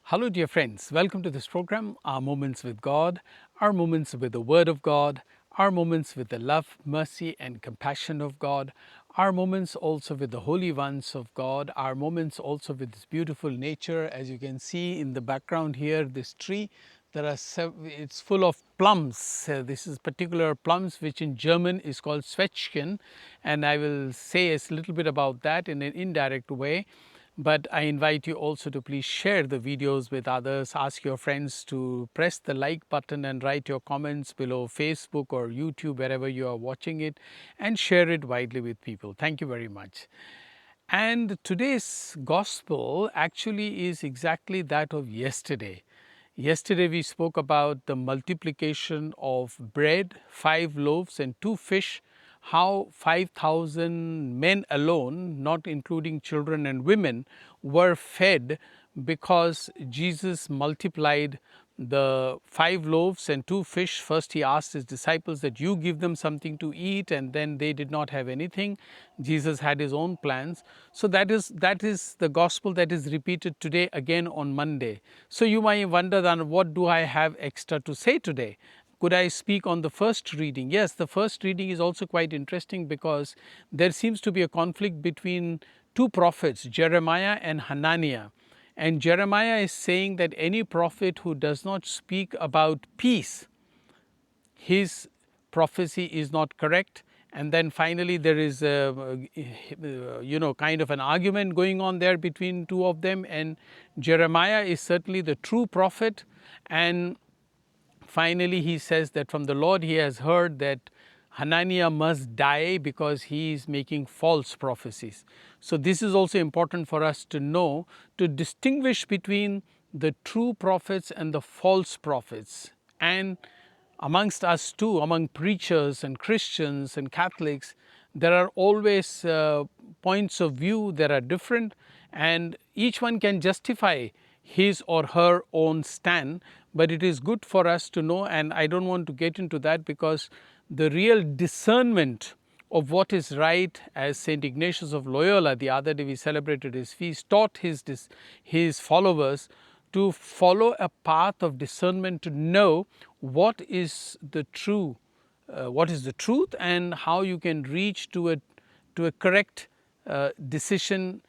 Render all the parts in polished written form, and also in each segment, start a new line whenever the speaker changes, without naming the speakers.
Hello, dear friends. Welcome to this program, Our Moments with God, our moments with the Word of God, our moments with the love, mercy, and compassion of God, our moments also with the holy ones of God, our moments also with this beautiful nature. As you can see in the background here, this tree, it's full of plums. This is particular plums, which in German is called Zwetschgen, and I will say a little bit about that in an indirect way. But I invite you also to please share the videos with others. Ask your friends to press the like button and write your comments below Facebook or YouTube, wherever you are watching it, and share it widely with people. Thank you very much. And today's gospel actually is exactly that of yesterday. Yesterday we spoke about the multiplication of bread, 5 loaves and 2 fish, how 5,000 men alone, not including children and women, were fed because Jesus multiplied the 5 loaves and 2 fish. First he asked his disciples that you give them something to eat, and then they did not have anything. Jesus had his own plans. So that is the gospel that is repeated today again on Monday. So you might wonder, then, what do I have extra to say today? Could I speak on the first reading? Yes, the first reading is also quite interesting because there seems to be a conflict between two prophets, Jeremiah and Hananiah. And Jeremiah is saying that any prophet who does not speak about peace, his prophecy is not correct. And then finally there is kind of an argument going on there between two of them, and Jeremiah is certainly the true prophet. And finally he says that from the Lord he has heard that Hananiah must die because he is making false prophecies. So this is also important for us to know, to distinguish between the true prophets and the false prophets. And amongst us too, among preachers and Christians and Catholics, there are always points of view that are different, and each one can justify his or her own stand. But it is good for us to know, and I don't want to get into that, because the real discernment of what is right, as St. Ignatius of Loyola, the other day we celebrated his feast, taught his followers to follow a path of discernment, to know what is the truth, and how you can reach to a correct decision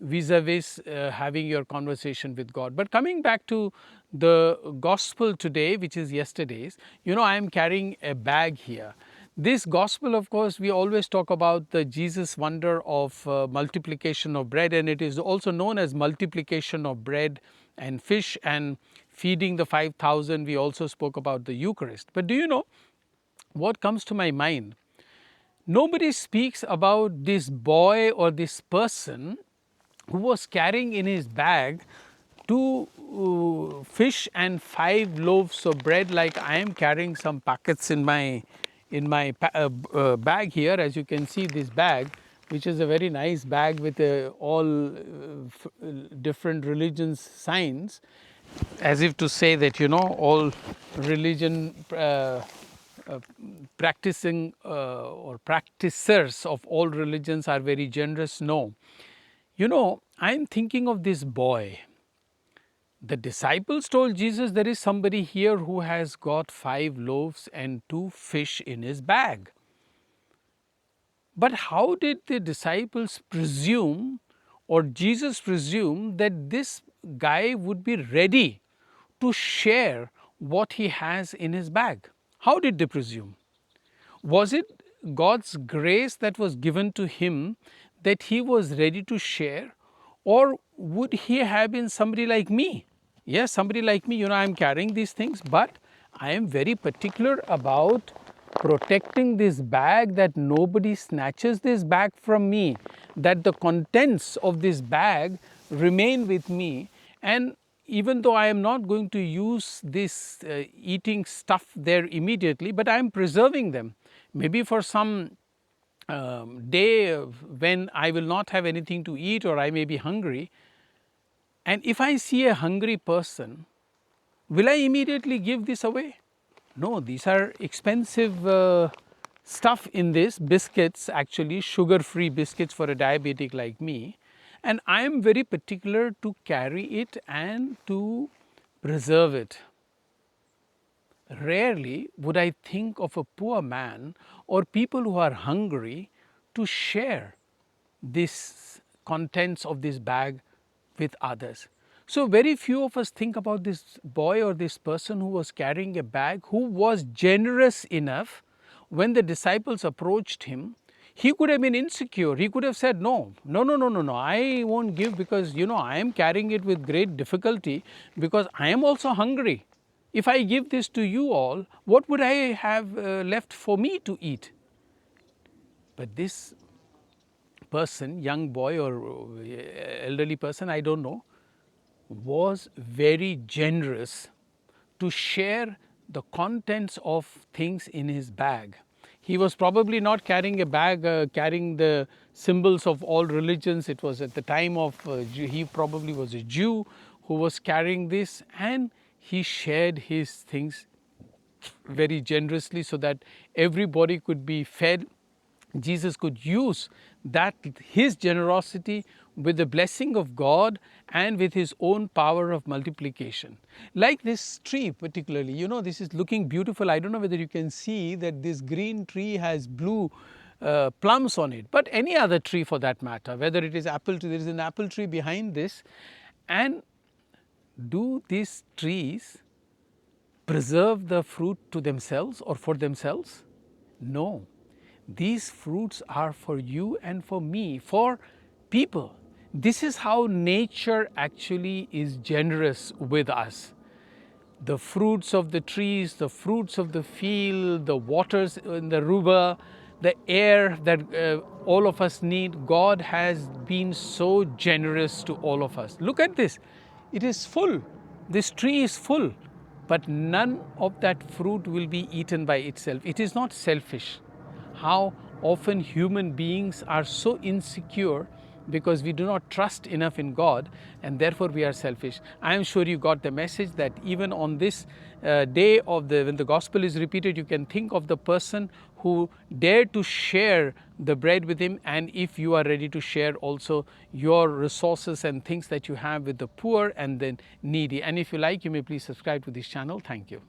vis-a-vis having your conversation with God. But coming back to the gospel today, which is yesterday's, I am carrying a bag here. This gospel, of course, we always talk about the Jesus wonder of multiplication of bread, and it is also known as multiplication of bread and fish, and feeding the 5,000. We also spoke about the Eucharist. But do you know what comes to my mind? Nobody speaks about this boy or this person who was carrying in his bag 2 fish and 5 loaves of bread, like I am carrying some packets in my bag here. As you can see, this bag, which is a very nice bag with all different religions signs, as if to say that all religion practicing or practicers of all religions are very generous. No. I'm thinking of this boy. The disciples told Jesus, there is somebody here who has got 5 loaves and 2 fish in his bag. But how did the disciples presume, or Jesus presume, that this guy would be ready to share what he has in his bag? How did they presume? Was it God's grace that was given to him that he was ready to share? Or would he have been somebody like me? Yes, somebody like me. I'm carrying these things, but I am very particular about protecting this bag, that nobody snatches this bag from me, that the contents of this bag remain with me. And even though I am not going to use this eating stuff there immediately, but I am preserving them. Maybe for some day when I will not have anything to eat, or I may be hungry. And if I see a hungry person, will I immediately give this away? No, these are expensive stuff in this, biscuits, actually sugar-free biscuits for a diabetic like me. And I am very particular to carry it and to preserve it. Rarely would I think of a poor man or people who are hungry to share this contents of this bag with others. So very few of us think about this boy or this person who was carrying a bag, who was generous enough when the disciples approached him. He could have been insecure. He could have said, no, no, no, no, no, no, I won't give, because I am carrying it with great difficulty, because I am also hungry. If I give this to you all, what would I have left for me to eat? But this person, young boy or elderly person, I don't know, was very generous to share the contents of things in his bag. He was probably not carrying a bag carrying the symbols of all religions. It was at the time of, he probably was a Jew who was carrying this, and he shared his things very generously so that everybody could be fed. Jesus could use that, his generosity, with the blessing of God and with his own power of multiplication. Like this tree particularly, this is looking beautiful. I don't know whether you can see that this green tree has blue plums on it, but any other tree for that matter, whether it is apple tree, there is an apple tree behind this. And do these trees preserve the fruit to themselves or for themselves? No. These fruits are for you and for me, for people. This is how nature actually is generous with us. The fruits of the trees, the fruits of the field, the waters in the river, the air that all of us need, God has been so generous to all of us. Look at this. It is full. This tree is full, but none of that fruit will be eaten by itself. It is not selfish. How often human beings are so insecure because we do not trust enough in God, and therefore we are selfish. I am sure you got the message that even on this day of when the gospel is repeated, you can think of the person who dared to share the bread with him, and if you are ready to share also your resources and things that you have with the poor and the needy. And if you like, you may please subscribe to this channel. Thank you.